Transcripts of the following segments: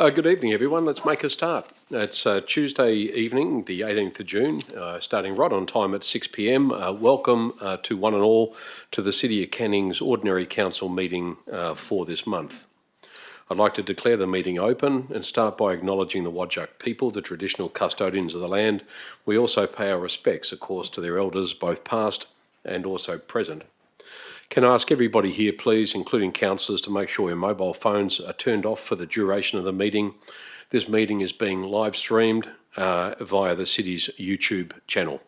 Good evening, everyone. Let's make a start. It's Tuesday evening, the 18th of June, starting right on time at 6 p.m. Welcome to one and all to the City of Canning's Ordinary Council meeting for this month. I'd like to declare the meeting open and start by acknowledging the Whadjuk people, the traditional custodians of the land. We also pay our respects, of course, to their elders, both past and also present. Can I ask everybody here, please, including councillors, to make sure your mobile phones are turned off for the duration of the meeting. This meeting is being live streamed via the City's YouTube channel.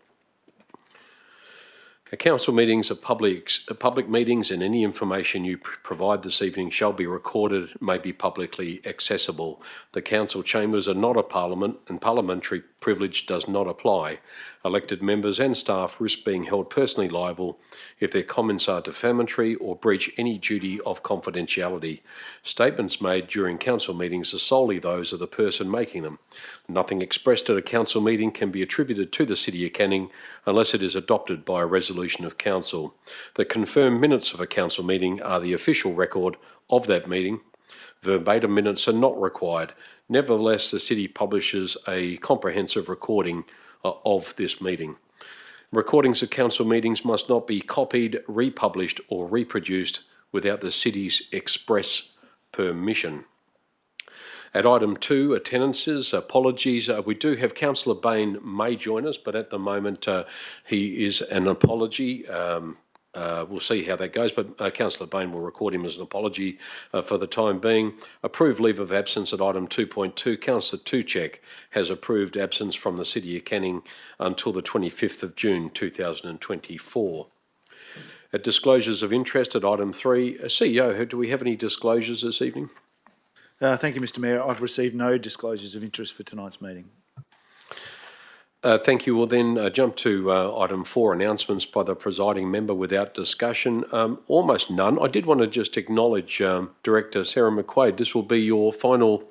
Council meetings are public meetings, and any information you provide this evening shall be recorded, may be publicly accessible. The council chambers are not a parliament, and parliamentary privilege does not apply. Elected members and staff risk being held personally liable if their comments are defamatory or breach any duty of confidentiality. Statements made during council meetings are solely those of the person making them. Nothing expressed at a council meeting can be attributed to the City of Canning unless it is adopted by a resolution of council. The confirmed minutes of a council meeting are the official record of that meeting. Verbatim minutes are not required. Nevertheless, the City publishes a comprehensive recording of this meeting. Recordings of council meetings must not be copied, republished or reproduced without the City's express permission. At item 2, attendances, apologies. We do have Councillor Bain may join us, but at the moment he is an apology. We'll see how that goes, but Councillor Bain will record him as an apology for the time being. Approved leave of absence at item 2.2. Councillor Tuchek has approved absence from the City of Canning until the 25th of June 2024. At disclosures of interest at item 3, CEO, do we have any disclosures this evening? Thank you, Mr Mayor. I've received no disclosures of interest for tonight's meeting. Thank you. We'll then jump to item 4, announcements by the presiding member without discussion. Almost none. I did want to just acknowledge Director Sarah McQuaid. This will be your final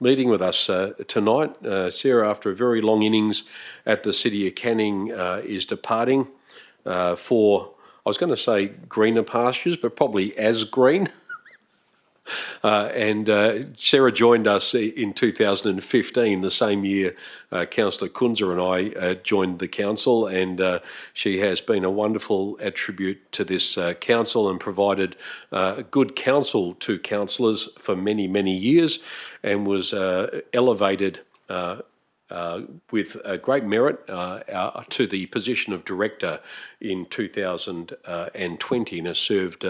meeting with us tonight. Sarah, after a very long innings at the City of Canning, is departing for, I was going to say greener pastures, but probably as green. Sarah joined us in 2015, the same year Councillor Kunzer and I joined the council, and she has been a wonderful attribute to this council and provided good counsel to councillors for many, many years, and was elevated with great merit to the position of director in 2020, and has served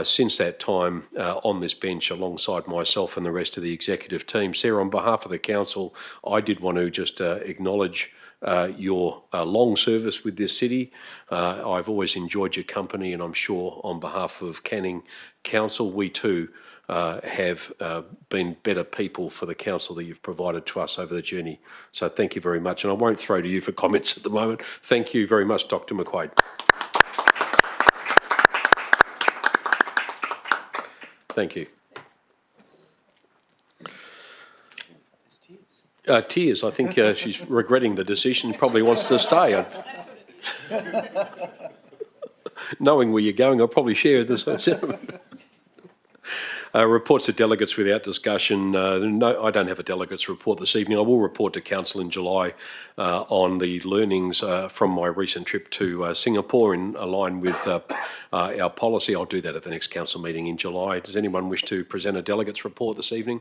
since that time on this bench alongside myself and the rest of the executive team. Sarah, on behalf of the council, I did want to just acknowledge your long service with this city. I've always enjoyed your company, and I'm sure on behalf of Canning Council, we too have been better people for the council that you've provided to us over the journey. So thank you very much. And I won't throw to you for comments at the moment. Thank you very much, Dr. McQuaid. Thank you. Tears. I think she's regretting the decision, probably wants to stay. Knowing where you're going, I'll probably share this sentiment. Reports to delegates without discussion. No, I don't have a delegates report this evening. I will report to Council in July on the learnings from my recent trip to Singapore in line with our policy. I'll do that at the next Council meeting in July. Does anyone wish to present a delegates report this evening?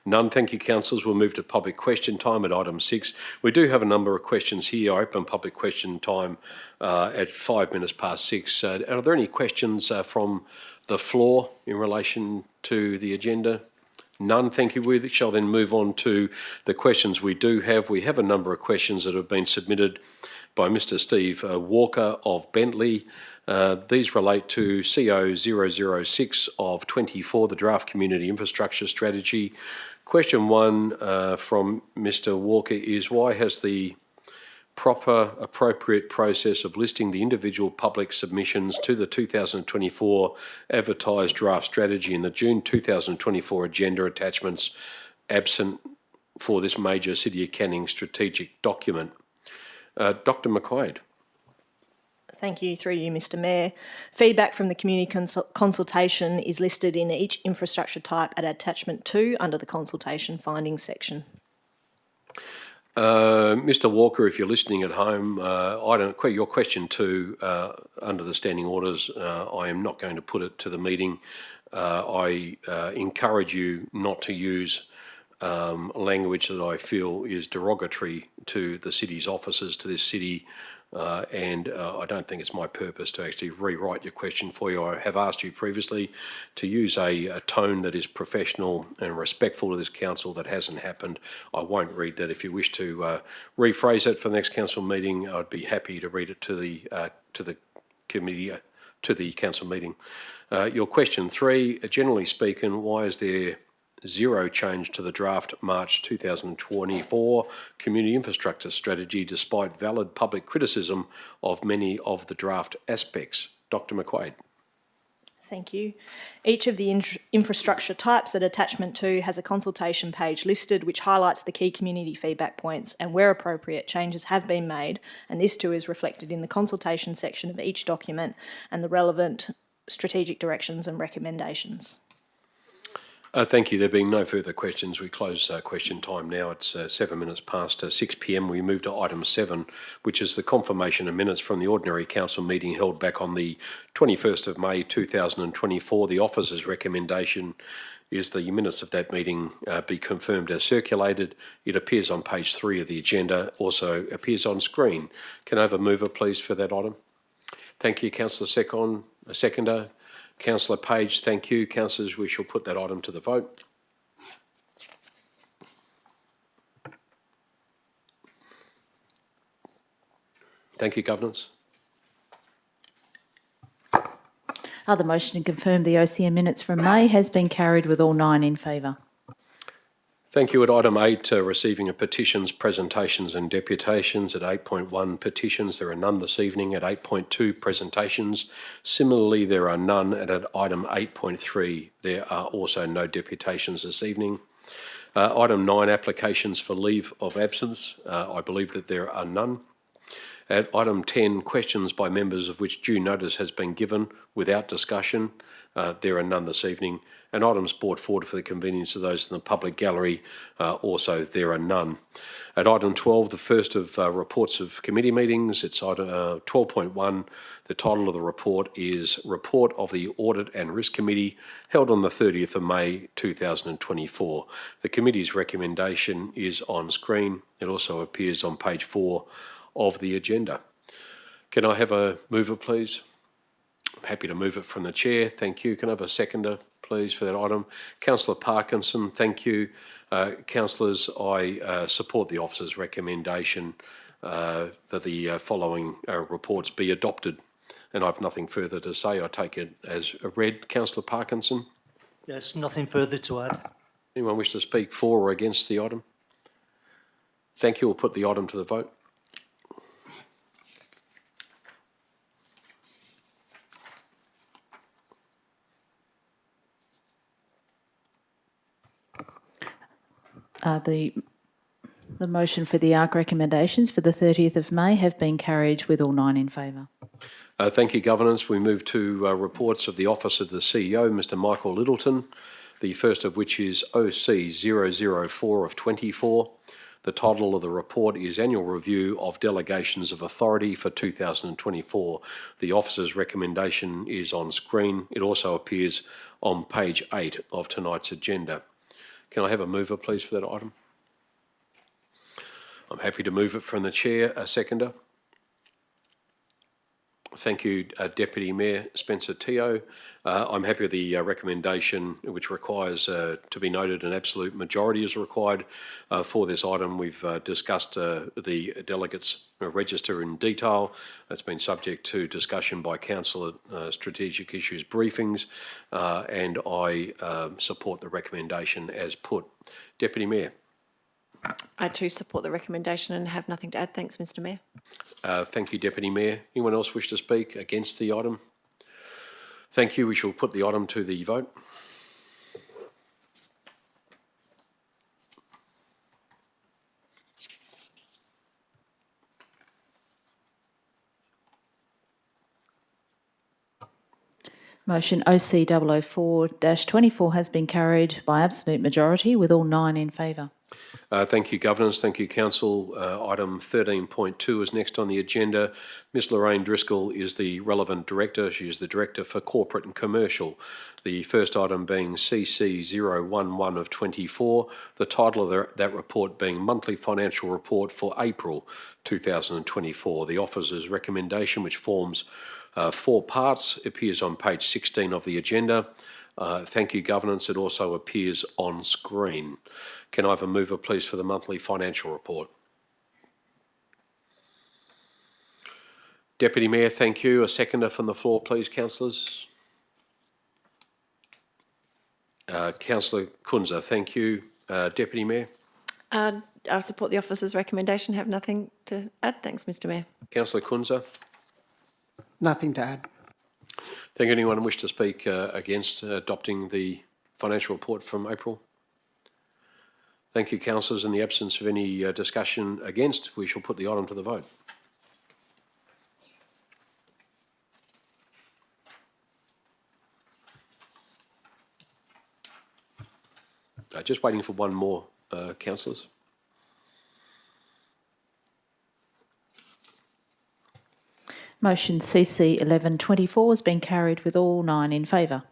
None. Thank you, councillors. We'll move to public question time at item 6. We do have a number of questions here. I open public question time at 5 minutes past 6. Are there any questions from the floor in relation to the agenda? None, thank you. We shall then move on to the questions we do have. We have a number of questions that have been submitted by Mr Steve Walker of Bentley. These relate to CO 006 of 24, the Draft Community Infrastructure Strategy. Question 1 from Mr Walker is, why has the proper, appropriate process of listing the individual public submissions to the 2024 advertised draft strategy in the June 2024 agenda attachments absent for this major City of Canning strategic document? Dr McQuaid. Thank you. Through you, Mr Mayor. Feedback from the community consultation is listed in each infrastructure type at attachment 2 under the consultation findings section. Mr Walker, if you're listening at home, your question 2, under the standing orders, I am not going to put it to the meeting. I encourage you not to use language that I feel is derogatory to the city's officers, to this city, and I don't think it's my purpose to actually rewrite your question for you. I have asked you previously to use a tone that is professional and respectful to this council. That hasn't happened. I won't read that. If you wish to rephrase it for the next council meeting, I'd be happy to read it to the committee, to the council meeting. Your question 3, generally speaking, why is there zero change to the draft March 2024 community infrastructure strategy despite valid public criticism of many of the draft aspects? Dr McQuaid. Thank you. Each of the infrastructure types at attachment 2 has a consultation page listed which highlights the key community feedback points, and where appropriate changes have been made, and this too is reflected in the consultation section of each document and the relevant strategic directions and recommendations. Thank you. There being no further questions, we close question time now. It's 7 minutes past 6 p.m. We move to item 7, which is the confirmation of minutes from the ordinary council meeting held back on the 21st of May 2024. The officer's recommendation is the minutes of that meeting be confirmed as circulated. It appears on page 3 of the agenda, also appears on screen. Can I have a mover, please, for that item? Thank you, Councillor Seconder. Councillor Page, thank you. Councillors, we shall put that item to the vote. Thank you, Governance. The motion to confirm the OCM minutes from May has been carried with all 9 in favour. Thank you. At item 8, receiving of petitions, presentations and deputations. At 8.1, petitions, there are none this evening. At 8.2, presentations, similarly, there are none. And at item 8.3, there are also no deputations this evening. Item 9, applications for leave of absence. I believe that there are none. At item 10, questions by members of which due notice has been given without discussion. There are none this evening. And items brought forward for the convenience of those in the public gallery, also there are none. At item 12, the first of reports of committee meetings, it's item 12.1. The title of the report is Report of the Audit and Risk Committee held on the 30th of May 2024. The committee's recommendation is on screen. It also appears on page 4 of the agenda. Can I have a mover, please? I'm happy to move it from the chair. Thank you. Can I have a seconder, please, for that item? Councillor Parkinson, thank you. Councillors, I support the officer's recommendation that the following reports be adopted, and I have nothing further to say. I take it as read. Councillor Parkinson? Yes, nothing further to add. Anyone wish to speak for or against the item? Thank you. We'll put the item to the vote. The motion for the ARC recommendations for the 30th of May have been carried with all 9 in favour. Thank you, Governance. We move to reports of the Office of the CEO, Mr Michael Littleton, the first of which is OC 004 of 24. The title of the report is Annual Review of Delegations of Authority for 2024. The Officer's recommendation is on screen. It also appears on page 8 of tonight's agenda. Can I have a mover, please, for that item? I'm happy to move it from the chair. A seconder? Thank you, Deputy Mayor Spencer Teo. I'm happy with the recommendation, which requires to be noted an absolute majority is required for this item. We've discussed the delegates register in detail. It's been subject to discussion by Council at Strategic Issues Briefings, and I support the recommendation as put. Deputy Mayor. I too support the recommendation and have nothing to add. Thanks, Mr Mayor. Thank you, Deputy Mayor. Anyone else wish to speak against the item? Thank you. We shall put the item to the vote. Motion OC 004-24 has been carried by absolute majority with all 9 in favour. Thank you, Governors. Thank you, Council. Item 13.2 is next on the agenda. Ms Lorraine Driscoll is the relevant director. She is the Director for Corporate and Commercial. The first item being CC 011 of 24, the title of that report being Monthly Financial Report for April 2024. The officer's recommendation, which forms 4 parts, appears on page 16 of the agenda. Thank you, Governance. It also appears on screen. Can I have a mover, please, for the monthly financial report? Deputy Mayor, thank you. A seconder from the floor, please, councillors. Councillor Kunza, thank you. Deputy Mayor. I support the officer's recommendation, have nothing to add. Thanks, Mr Mayor. Councillor Kunza. Nothing to add. Thank you. Anyone wish to speak against adopting the financial report from April? Thank you, councillors. In the absence of any discussion against, we shall put the item to the vote. Just waiting for one more, councillors. Motion CC 1124 has been carried with all 9 in favour.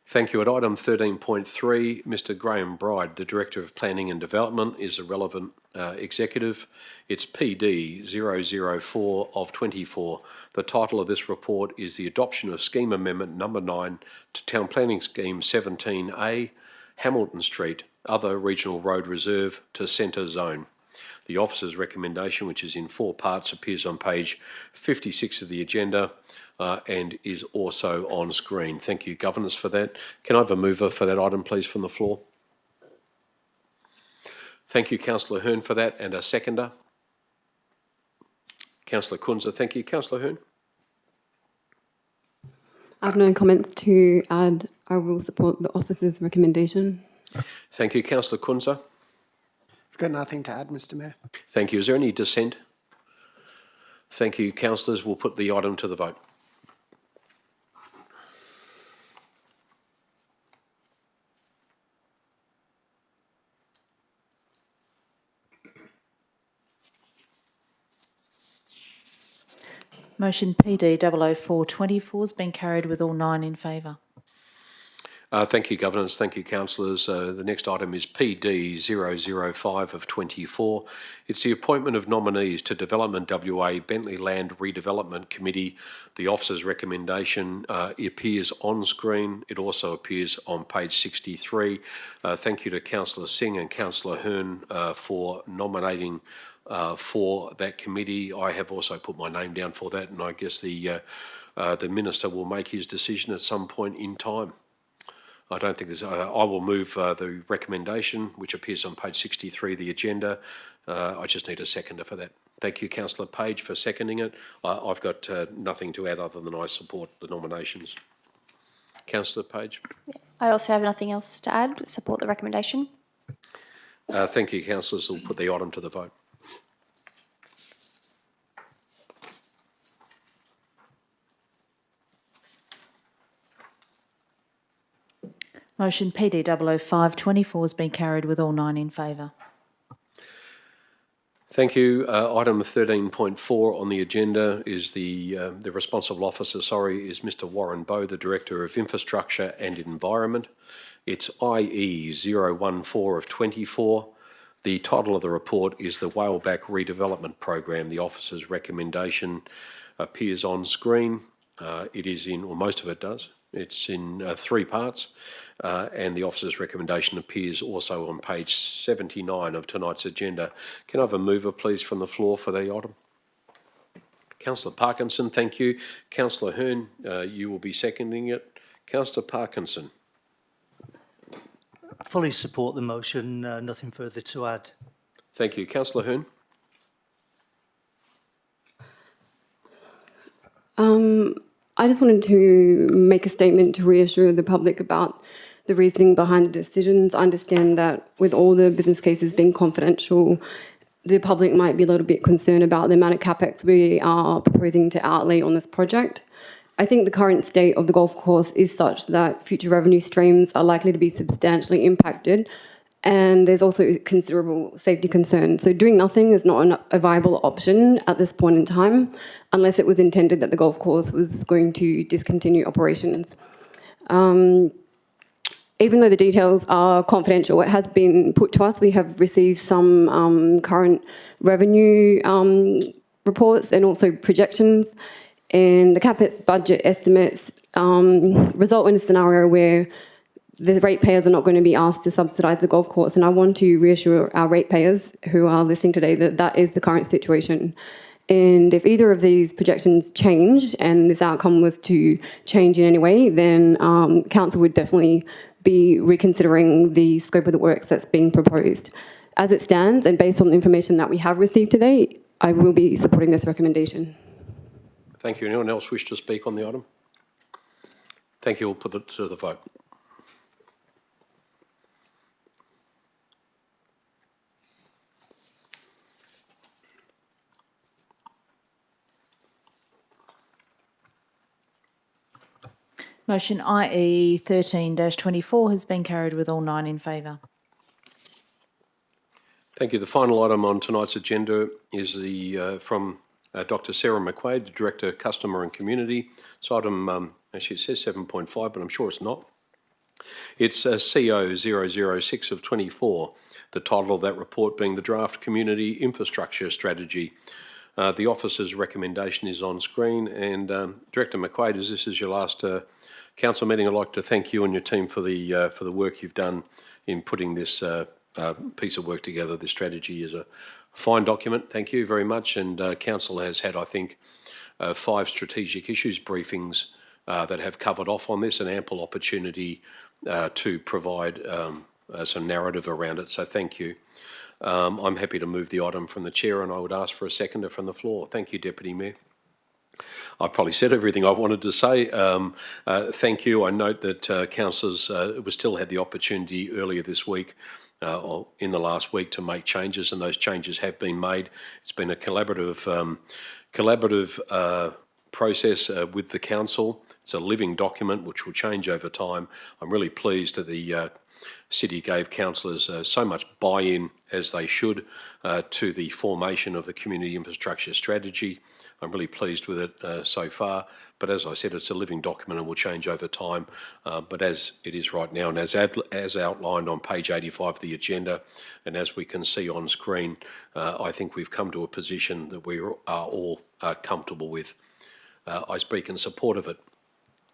Thank you. At item 13.3, Mr Graham Bride, the Director of Planning and Development, is the relevant executive. It's PD 004 of 24. The title of this report is the Adoption of Scheme Amendment Number 9 to Town Planning Scheme 17A, Hamilton Street, Other Regional Road Reserve to Centre Zone. The officer's recommendation, which is in 4 parts, appears on page 56 of the agenda and is also on screen. Thank you, Governors, for that. Can I have a mover for that item, please, from the floor? Thank you, Councillor Hearn, for that, and a seconder. Councillor Kunza, thank you. Councillor Hearn. I have no comments to add. I will support the officer's recommendation. Thank you, Councillor Kunza. I've got nothing to add, Mr Mayor. Thank you. Is there any dissent? Thank you, councillors. We'll put the item to the vote. Motion PD 004-24 has been carried with all 9 in favour. Thank you, Governors. Thank you, councillors. The next item is PD 005 of 24. It's the appointment of nominees to DevelopmentWA Bentley Land Redevelopment Committee. The officer's recommendation appears on screen. It also appears on page 63. Thank you to Councillor Singh and Councillor Hearn for nominating for that committee. I have also put my name down for that, and I guess the Minister will make his decision at some point in time. I don't think there's. I will move the recommendation, which appears on page 63 of the agenda. I just need a seconder for that. Thank you, Councillor Page, for seconding it. I've got nothing to add other than I support the nominations. Councillor Page. I also have nothing else to add. Support the recommendation. Thank you, councillors. We'll put the item to the vote. Motion PD 005-24 has been carried with all 9 in favour. Thank you. Item 13.4 on the agenda is the responsible officer, is Mr Warren Bowe, the Director of Infrastructure and Environment. It's IE 014 of 24. The title of the report is the Whaleback Redevelopment Program. The officer's recommendation appears on screen. It is in, or most of it does. It's in 3 parts, and the officer's recommendation appears also on page 79 of tonight's agenda. Can I have a mover, please, from the floor for the item? Councillor Parkinson, thank you. Councillor Hearn, you will be seconding it. Councillor Parkinson. Fully support the motion, nothing further to add. Thank you. Councillor Hearn. I just wanted to make a statement to reassure the public about the reasoning behind the decisions. I understand that with all the business cases being confidential, the public might be a little bit concerned about the amount of capex we are proposing to outlay on this project. I think the current state of the golf course is such that future revenue streams are likely to be substantially impacted, and there's also considerable safety concerns. So doing nothing is not a viable option at this point in time, unless it was intended that the golf course was going to discontinue operations. Even though the details are confidential, it has been put to us. We have received some current revenue reports and also projections, and the CapEx budget estimates result in a scenario where the ratepayers are not going to be asked to subsidise the golf course. And I want to reassure our ratepayers who are listening today that that is the current situation. And if either of these projections change and this outcome was to change in any way, then council would definitely be reconsidering the scope of the works that's being proposed. As it stands, and based on the information that we have received today, I will be supporting this recommendation. Thank you. Anyone else wish to speak on the item? Thank you. We'll put it to the vote. Motion IE 13-24 has been carried with all 9 in favour. Thank you. The final item on tonight's agenda is from Dr. Sarah McQuaid, Director, Customer and Community. It's item, actually it says 7.5, but I'm sure it's not. It's CO 006 of 24, the title of that report being the Draft Community Infrastructure Strategy. The officer's recommendation is on screen, and Director McQuaid, as this is your last council meeting, I'd like to thank you and your team for the work you've done in putting this piece of work together. This strategy is a fine document. Thank you very much. And council has had, I think, 5 strategic issues briefings that have covered off on this, and ample opportunity to provide some narrative around it. So thank you. I'm happy to move the item from the chair, and I would ask for a seconder from the floor. Thank you, Deputy Mayor. I probably said everything I wanted to say. Thank you. I note that councillors still had the opportunity earlier this week or in the last week to make changes, and those changes have been made. It's been a collaborative process with the council. It's a living document which will change over time. I'm really pleased that the City gave councillors so much buy-in, as they should, to the formation of the community infrastructure strategy. I'm really pleased with it so far, but as I said, it's a living document and will change over time. But as it is right now, and as outlined on page 85 of the agenda, and as we can see on screen, I think we've come to a position that we are all comfortable with. I speak in support of it.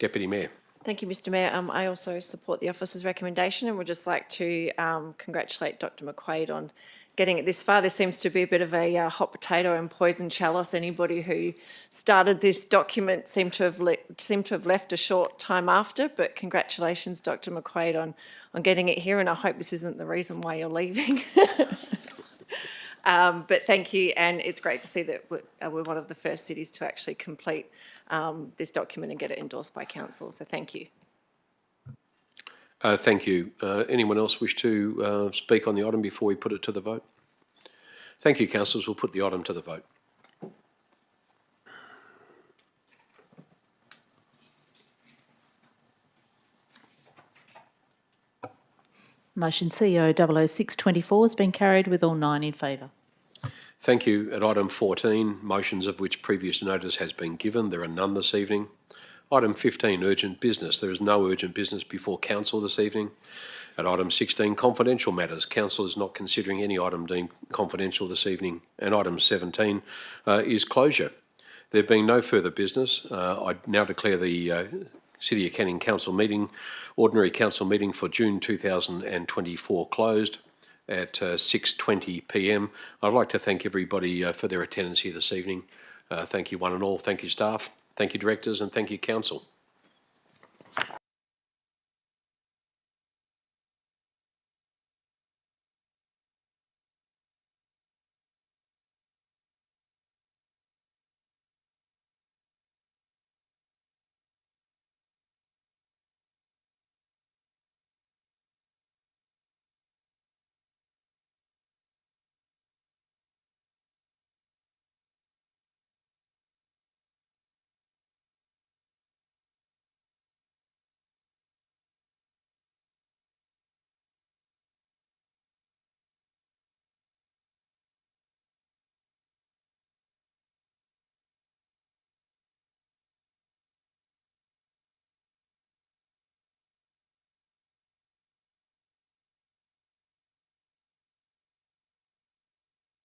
Deputy Mayor. Thank you, Mr Mayor. I also support the officer's recommendation, and would just like to congratulate Dr McQuaid on getting it this far. There seems to be a bit of a hot potato and poison chalice. Anybody who started this document seemed to have left a short time after, but congratulations, Dr McQuaid, on getting it here, and I hope this isn't the reason why you're leaving. But thank you, and it's great to see that we're one of the first cities to actually complete this document and get it endorsed by council, so thank you. Thank you. Anyone else wish to speak on the item before we put it to the vote? Thank you, councillors. We'll put the item to the vote. Motion CO 006-24 has been carried with all 9 in favour. Thank you. At item 14, motions of which previous notice has been given. There are none this evening. Item 15, urgent business. There is no urgent business before council this evening. At item 16, confidential matters. Council is not considering any item deemed confidential this evening. And item 17 is closure. There being no further business, I now declare the City of Canning Council meeting, ordinary council meeting for June 2024 closed at 6:20 p.m. I'd like to thank everybody for their attendance here this evening. Thank you one and all. Thank you staff. Thank you directors, and thank you council.